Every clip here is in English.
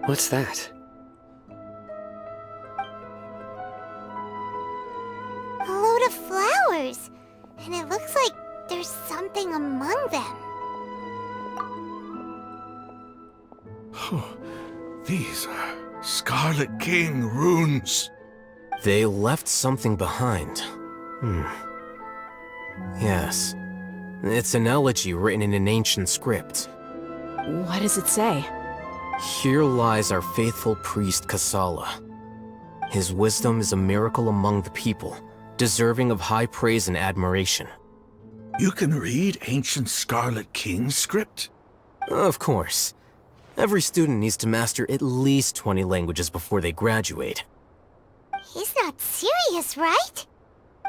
What's that? A load of flowers. And it looks like there's something among them. Oh, these are Scarlet King runes. They left something behind. Yes. It's an elegy written in an ancient script. What does it say? Here lies our faithful priest Kasala. His wisdom is a miracle among the people, deserving of high praise and admiration. You can read ancient Scarlet King script? Of course. Every student needs to master at least 20 languages before they graduate. He's not serious, right?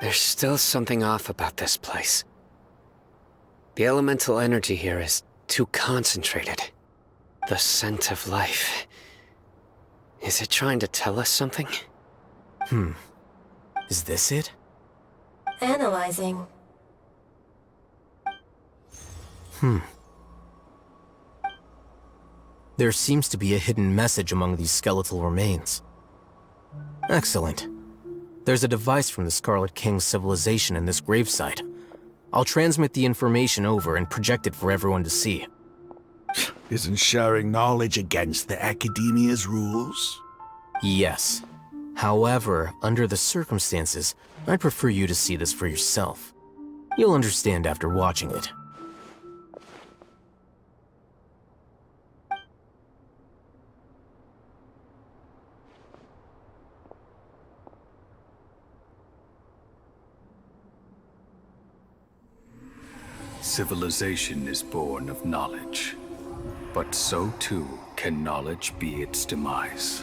There's still something off about this place. The elemental energy here is too concentrated. The scent of life. Is it trying to tell us something? Is this it? Analyzing. There seems to be a hidden message among these skeletal remains. Excellent. There's a device from the Scarlet King's civilization in this gravesite. I'll transmit the information over and project it for everyone to see. Isn't sharing knowledge against the Academia's rules? Yes. However, under the circumstances, I'd prefer you to see this for yourself. You'll understand after watching it. Civilization is born of knowledge, but so too can knowledge be its demise.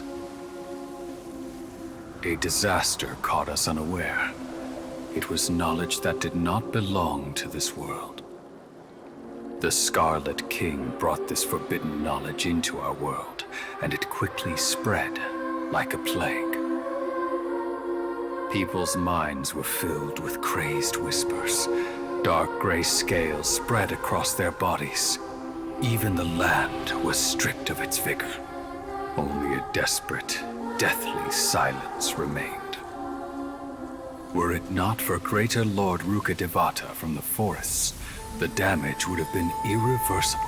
A disaster caught us unaware. It was knowledge that did not belong to this world. The Scarlet King brought this forbidden knowledge into our world, and it quickly spread like a plague. People's minds were filled with crazed whispers. Dark gray scales spread across their bodies. Even the land was stripped of its vigor. Only a desperate, deathly silence remained. Were it not for greater Lord Rukkhadevata from the forests, the damage would have been irreversible.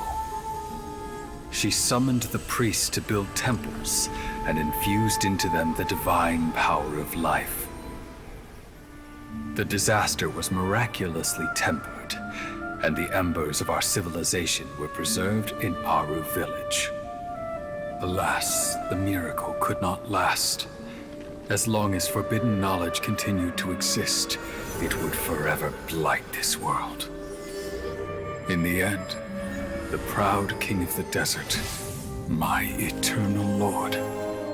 She summoned the priests to build temples and infused into them the divine power of life. The disaster was miraculously tempered, and the embers of our civilization were preserved in Aru village. Alas, the miracle could not last. As long as forbidden knowledge continued to exist, it would forever blight this world. In the end, the proud king of the desert, my eternal lord,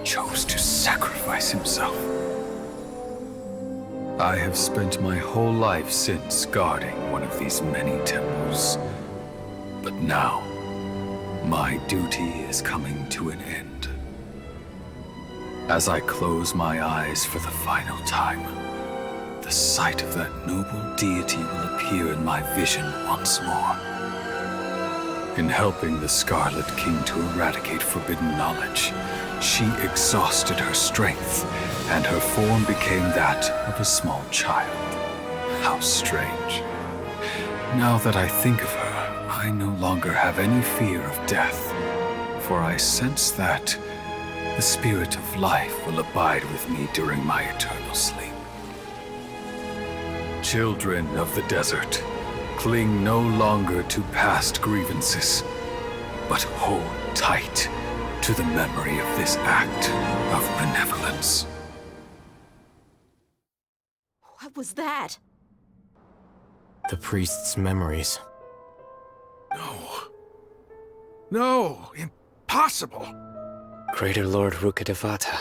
chose to sacrifice himself. I have spent my whole life since guarding one of these many temples. But now, my duty is coming to an end. As I close my eyes for the final time, the sight of that noble deity will appear in my vision once more. In helping the Scarlet King to eradicate forbidden knowledge, she exhausted her strength, and her form became that of a small child. How strange. Now that I think of her, I no longer have any fear of death, for I sense that the spirit of life will abide with me during my eternal sleep. Children of the desert, cling no longer to past grievances, but hold tight to the memory of this act of benevolence. What was that? The priest's memories. No, impossible. Greater Lord Rukkhadevata.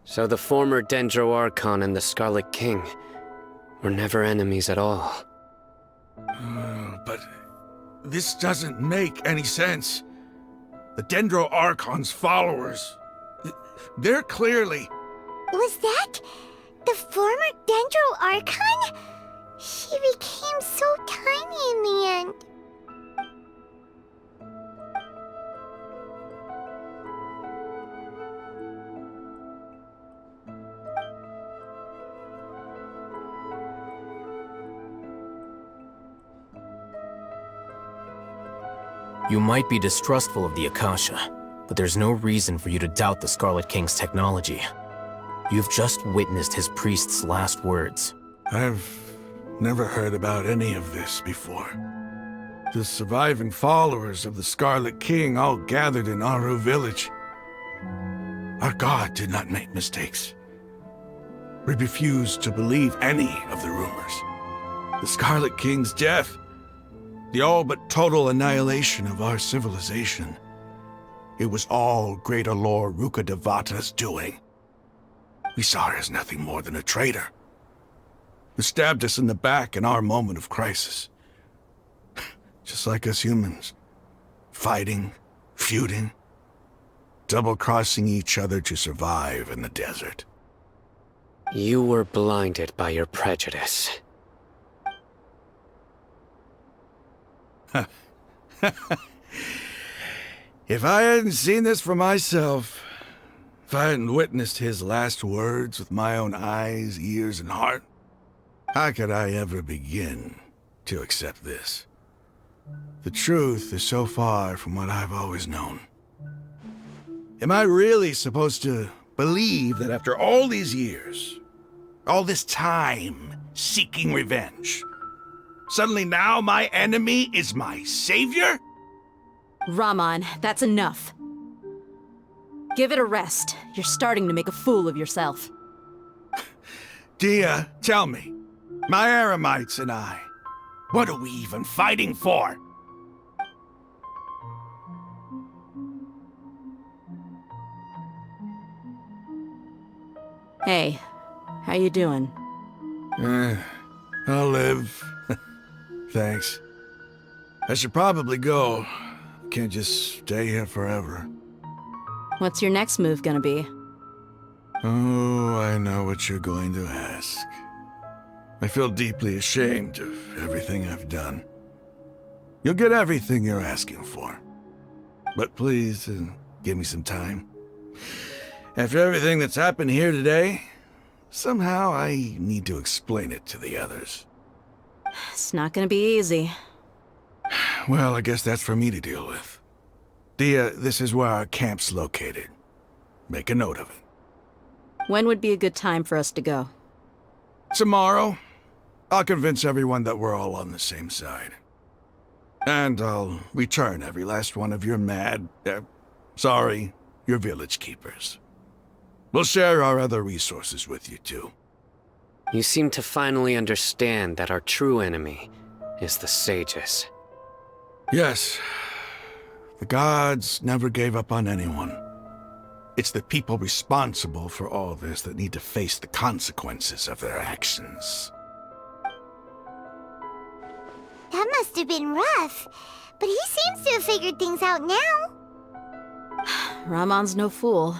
So the former Dendro Archon and the Scarlet King were never enemies at all. But this doesn't make any sense. The Dendro Archon's followers, they're clearly... Was that the former Dendro Archon? She became so tiny in the end. You might be distrustful of the Akasha, but there's no reason for you to doubt the Scarlet King's technology. You've just witnessed his priest's last words. I've never heard about any of this before. The surviving followers of the Scarlet King all gathered in Aru village. Our god did not make mistakes. We refused to believe any of the rumors. The Scarlet King's death, the all but total annihilation of our civilization, it was all Greater Lord Rukkhadevata's doing. We saw her as nothing more than a traitor, who stabbed us in the back in our moment of crisis. Just like us humans, fighting, feuding, double-crossing each other to survive in the desert. You were blinded by your prejudice. If I hadn't seen this for myself, if I hadn't witnessed his last words with my own eyes, ears, and heart, how could I ever begin to accept this? The truth is so far from what I've always known. Am I really supposed to believe that after all these years, all this time seeking revenge, suddenly now my enemy is my savior? Raman, that's enough. Give it a rest. You're starting to make a fool of yourself. Dia, tell me, my Eremites and I, what are we even fighting for? Hey, how you doing? I'll live. Thanks. I should probably go. Can't just stay here forever. What's your next move gonna be? Oh, I know what you're going to ask. I feel deeply ashamed of everything I've done. You'll get everything you're asking for. But please, give me some time. After everything that's happened here today, somehow I need to explain it to the others. It's not gonna be easy. Well, I guess that's for me to deal with. Dia, this is where our camp's located. Make a note of it. When would be a good time for us to go? Tomorrow, I'll convince everyone that we're all on the same side. And I'll return every last one of your your village keepers. We'll share our other resources with you too. You seem to finally understand that our true enemy is the sages. Yes. The gods never gave up on anyone. It's the people responsible for all this that need to face the consequences of their actions. That must have been rough, but he seems to have figured things out now. Ramon's no fool.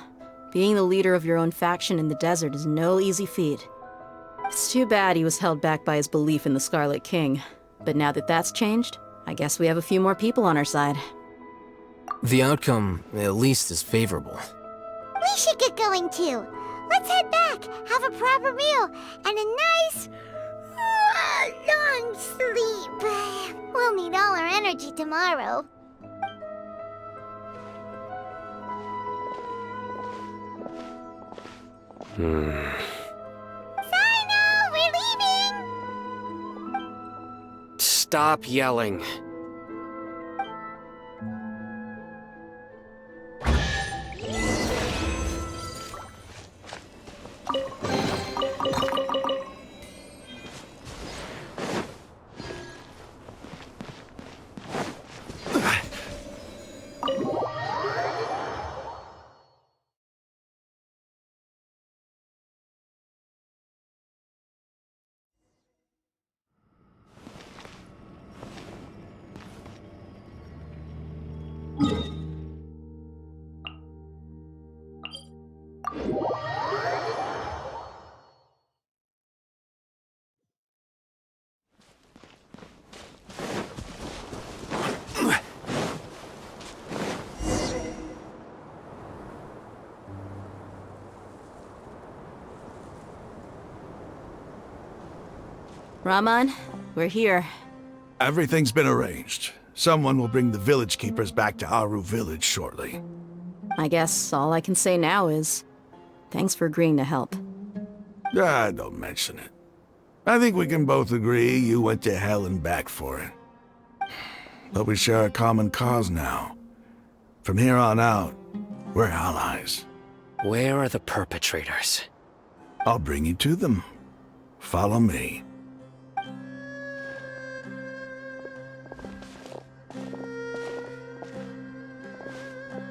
Being the leader of your own faction in the desert is no easy feat. It's too bad he was held back by his belief in the Scarlet King. But now that that's changed, I guess we have a few more people on our side. The outcome, at least, is favorable. We should get going too. Let's head back, have a proper meal, and a nice, long sleep. We'll need all our energy tomorrow. Sino, we're leaving! Stop yelling. Raman, we're here. Everything's been arranged. Someone will bring the village keepers back to Aru village shortly. I guess all I can say now is, thanks for agreeing to help. Ah, don't mention it. I think we can both agree you went to hell and back for it. But we share a common cause now. From here on out, we're allies. Where are the perpetrators? I'll bring you to them. Follow me.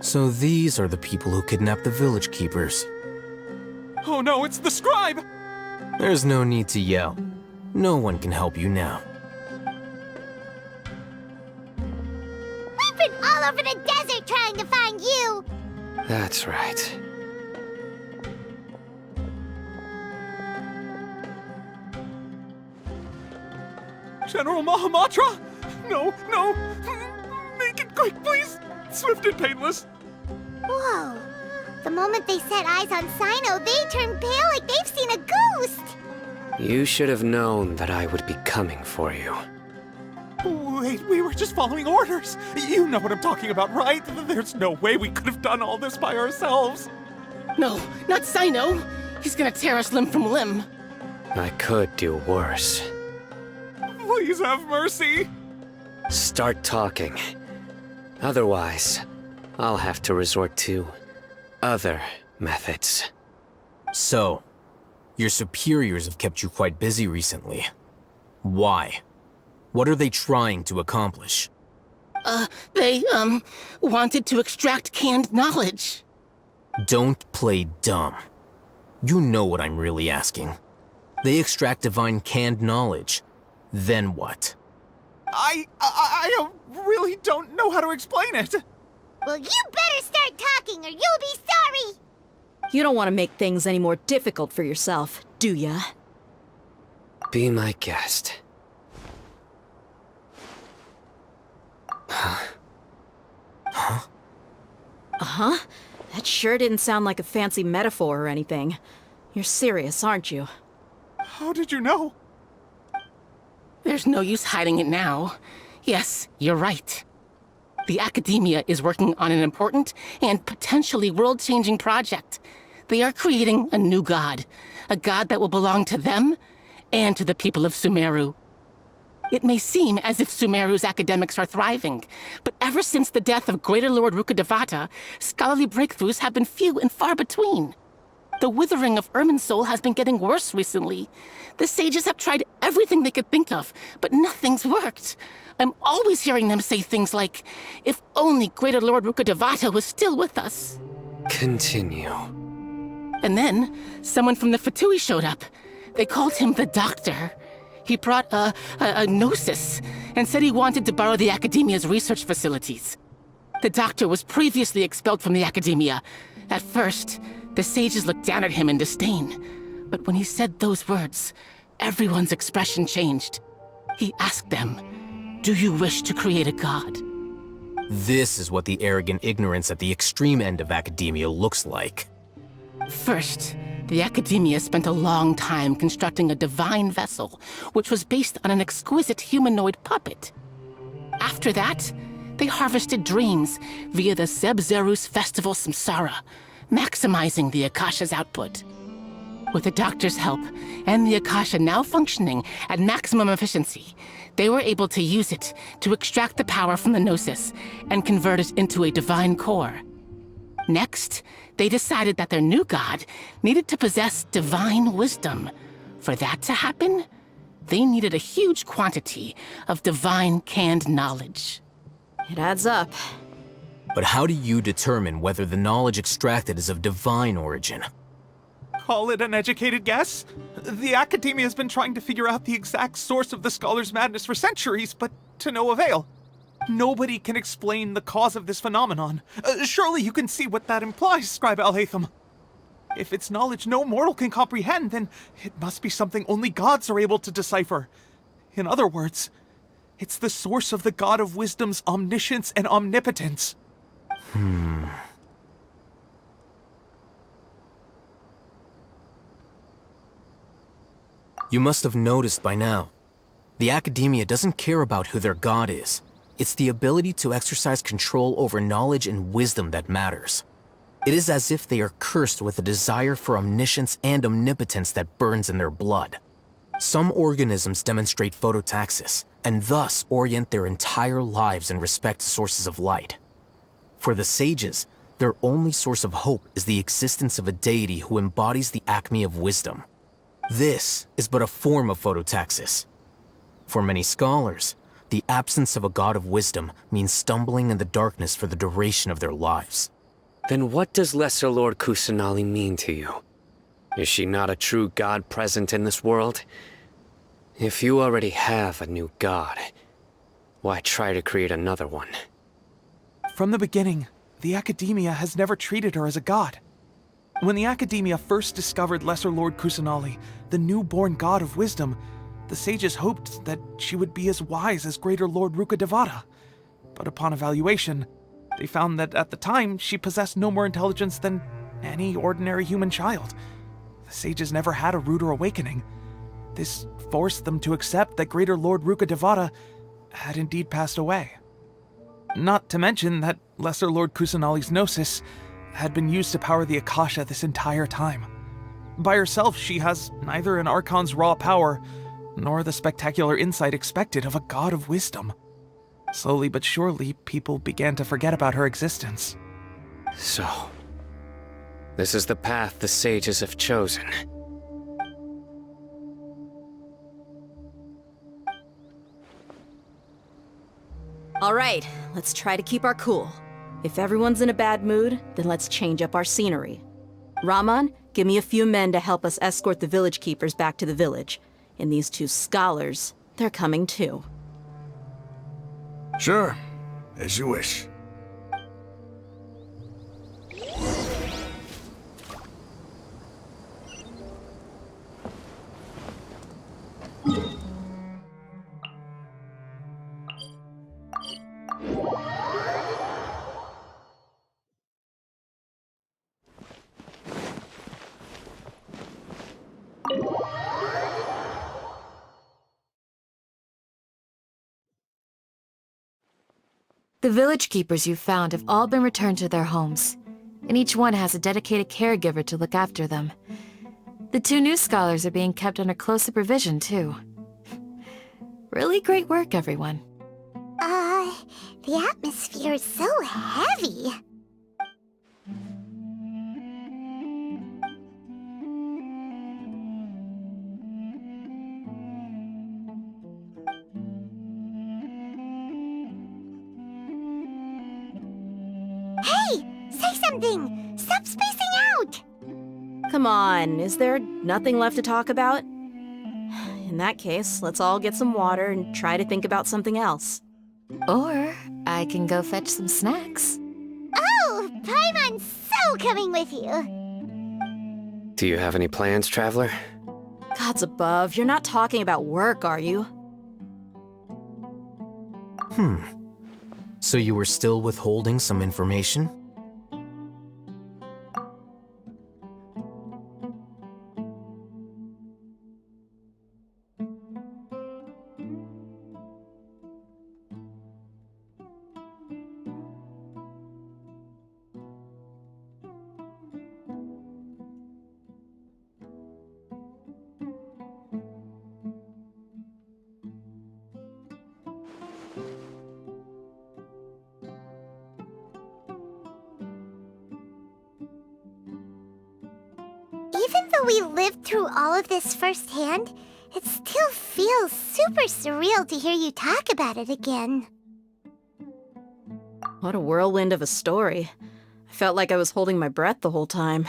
So these are the people who kidnapped the village keepers. Oh no, it's the scribe! There's no need to yell. No one can help you now. We've been all over the desert trying to find you! That's right. General Mahamatra? No, no! Make it quick, please! Swift and painless! Whoa. The moment they set eyes on Sino, they turn pale like they've seen a ghost! You should have known that I would be coming for you. Wait, we were just following orders! You know what I'm talking about, right? There's no way we could have done all this by ourselves! No, not Sino! He's gonna tear us limb from limb! I could do worse. Please have mercy! Start talking. Otherwise, I'll have to resort to other methods. So, your superiors have kept you quite busy recently. Why? What are they trying to accomplish? They, wanted to extract canned knowledge. Don't play dumb. You know what I'm really asking. They extract divine canned knowledge. Then what? I really don't know how to explain it! Well, you better start talking or you'll be sorry! You don't want to make things any more difficult for yourself, do ya? Be my guest. Uh-huh. That sure didn't sound like a fancy metaphor or anything. You're serious, aren't you? How did you know? There's no use hiding it now. Yes, you're right. The Academia is working on an important and potentially world-changing project. They are creating a new god. A god that will belong to them and to the people of Sumeru. It may seem as if Sumeru's academics are thriving, but ever since the death of Greater Lord Rukkhadevata, scholarly breakthroughs have been few and far between. The withering of Irminsul has been getting worse recently. The sages have tried everything they could think of, but nothing's worked. I'm always hearing them say things like, if only Greater Lord Rukkhadevata was still with us. Continue. And then, someone from the Fatui showed up. They called him the Doctor. He brought a gnosis and said he wanted to borrow the Academia's research facilities. The Doctor was previously expelled from the Academia. At first, the sages looked down at him in disdain. But when he said those words, everyone's expression changed. He asked them, do you wish to create a god? This is what the arrogant ignorance at the extreme end of academia looks like. First, the Academia spent a long time constructing a divine vessel, which was based on an exquisite humanoid puppet. After that, they harvested dreams via the Zeb-Zerus Festival Samsara, maximizing the Akasha's output. With the Doctor's help, and the Akasha now functioning at maximum efficiency, they were able to use it to extract the power from the Gnosis and convert it into a divine core. Next, they decided that their new god needed to possess divine wisdom. For that to happen, they needed a huge quantity of divine canned knowledge. It adds up. But how do you determine whether the knowledge extracted is of divine origin? Call it an educated guess? The Academia has been trying to figure out the exact source of the Scholar's madness for centuries, but to no avail. Nobody can explain the cause of this phenomenon. Surely you can see what that implies, Scribe Al-Haytham. If it's knowledge no mortal can comprehend, then it must be something only gods are able to decipher. In other words, it's the source of the God of Wisdom's omniscience and omnipotence. You must have noticed by now. The Academia doesn't care about who their god is. It's the ability to exercise control over knowledge and wisdom that matters. It is as if they are cursed with a desire for omniscience and omnipotence that burns in their blood. Some organisms demonstrate phototaxis, and thus orient their entire lives in respect to sources of light. For the sages, their only source of hope is the existence of a deity who embodies the acme of wisdom. This is but a form of phototaxis. For many scholars, the absence of a god of wisdom means stumbling in the darkness for the duration of their lives. Then what does Lesser Lord Kusanali mean to you? Is she not a true god present in this world? If you already have a new god, why try to create another one? From the beginning, the Academia has never treated her as a god. When the Academia first discovered Lesser Lord Kusanali, the newborn god of wisdom, the sages hoped that she would be as wise as Greater Lord Rukkhadevata. But upon evaluation, they found that at the time, she possessed no more intelligence than any ordinary human child. The sages never had a ruder awakening. This forced them to accept that Greater Lord Rukkhadevata had indeed passed away. Not to mention that Lesser Lord Kusanali's gnosis had been used to power the Akasha this entire time. By herself, she has neither an Archon's raw power, nor the spectacular insight expected of a god of wisdom. Slowly but surely, people began to forget about her existence. So, this is the path the sages have chosen. All right, let's try to keep our cool. If everyone's in a bad mood, then let's change up our scenery. Raman, give me a few men to help us escort the village keepers back to the village. And these two scholars, they're coming too. Sure, as you wish. The village keepers you've found have all been returned to their homes, and each one has a dedicated caregiver to look after them. The two new scholars are being kept under close supervision, too. Really great work, everyone. The atmosphere is so heavy. Hey! Say something! Stop spacing out! Come on, is there nothing left to talk about? In that case, let's all get some water and try to think about something else. Or I can go fetch some snacks. Oh! Paimon's so coming with you! Do you have any plans, Traveler? Gods above, you're not talking about work, are you? So you were still withholding some information? Even though we lived through all of this firsthand, it still feels super surreal to hear you talk about it again. What a whirlwind of a story. I felt like I was holding my breath the whole time.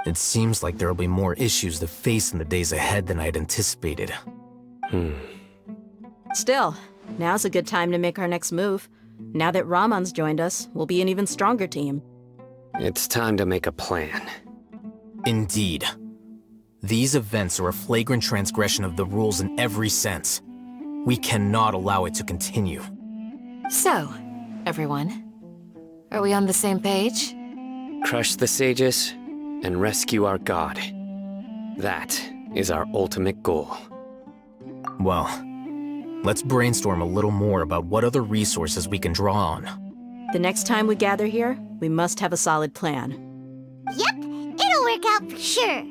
It seems like there will be more issues to face in the days ahead than I'd anticipated. Still, now's a good time to make our next move. Now that Raman's joined us, we'll be an even stronger team. It's time to make a plan. Indeed. These events are a flagrant transgression of the rules in every sense. We cannot allow it to continue. So, everyone, are we on the same page? Crush the sages and rescue our god. That is our ultimate goal. Well, Let's brainstorm a little more about what other resources we can draw on. The next time we gather here, we must have a solid plan. Yep, it'll work out for sure.